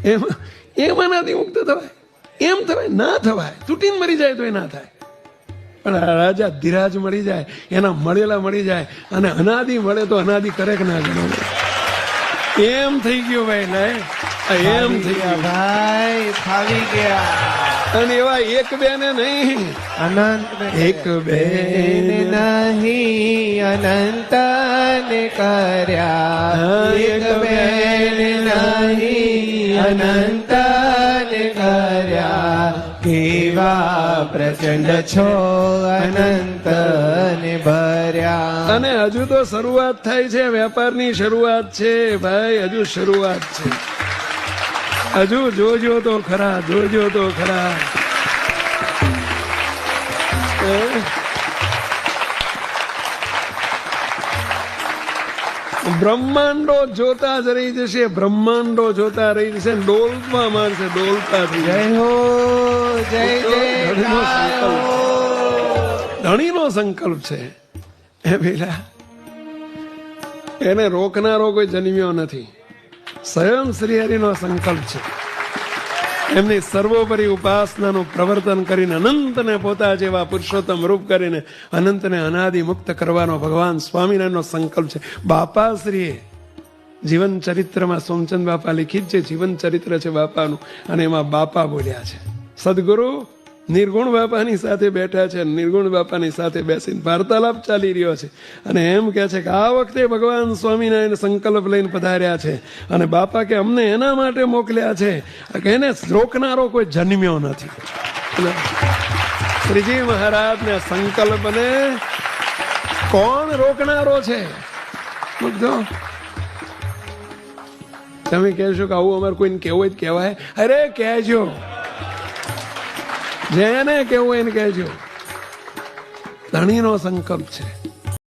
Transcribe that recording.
એમ એનાથી મુક્ત થવાય? એમ થવાય? ના થવાય. તૂટીને મરી જાય તો એ ના થાય. પણ રાજા ધીરાજ મળી જાય, એના મળેલા મળી જાય, અને અનાદિ મળે તો અનાદિ કરે કે ના કરે. એમ થઈ ગયું ભાઈ. એમ થઈ ગયું ભાઈ, ફાવી ગયા. અને એવા એક બે ને નહીં, અનંત એક બે નહીં, અનંત ને કર્યા. એક બેન નહીં, અનંત ને કર્યા. કેવા પ્રચંડ છો, અનંત ને ભર્યા. અને હજુ તો શરૂઆત થાય છે, વેપારની શરૂઆત છે ભાઈ, હજુ શરૂઆત છે. હજુ જોજો તો ખરા, જોજો તો ખરા. બ્રહ્માંડો જોતા જ રહી જશે, બ્રહ્માંડો જોતા રહી જશે. ડોલમાં મારશે, ડોલતા થઈ જય હો, જય જય. ધણીનો સંકલ્પ છે એ પેલા, એને રોકનારો કોઈ જન્મ્યો નથી. સ્વયં શ્રી હરિનો સંકલ્પ છે. એમની સર્વોપરી ઉપાસનાનું પ્રવર્તન કરીને અનંતને પોતા જેવા પુરુષોત્તમ રૂપ કરીને અનંતને અનાદિ મુક્ત કરવાનો ભગવાન સ્વામિનારાયણનો સંકલ્પ છે. બાપાશ્રીએ જીવન ચરિત્રમાં સોમચંદ બાપા લિખિત છે, જીવન ચરિત્ર છે બાપાનું, અને એમાં બાપા બોલ્યા છે. સદગુરુ નિર્ગુણ બાપાની સાથે બેઠા છે, નિર્ગુણ બાપાની સાથે બેસીને વાર્તાલાપ ચાલી રહ્યો છે, અને એમ કે છે કે આ વખતે ભગવાન સ્વામિનારાયણ સંકલ્પ લઈને પધાર્યા છે, અને બાપા કે અમને એના માટે મોકલ્યા છે કે એને રોકનારો કોઈ જન્મ્યો નથી. શ્રીજી મહારાજને સંકલ્પને કોણ રોકનારો છે? તમે કહેશો કે આવું અમારે કોઈને કહેવું હોય કહેવાય? અરે કહેજો, જેને કેવું એને કહેજો. ધણીનો સંકલ્પ છે.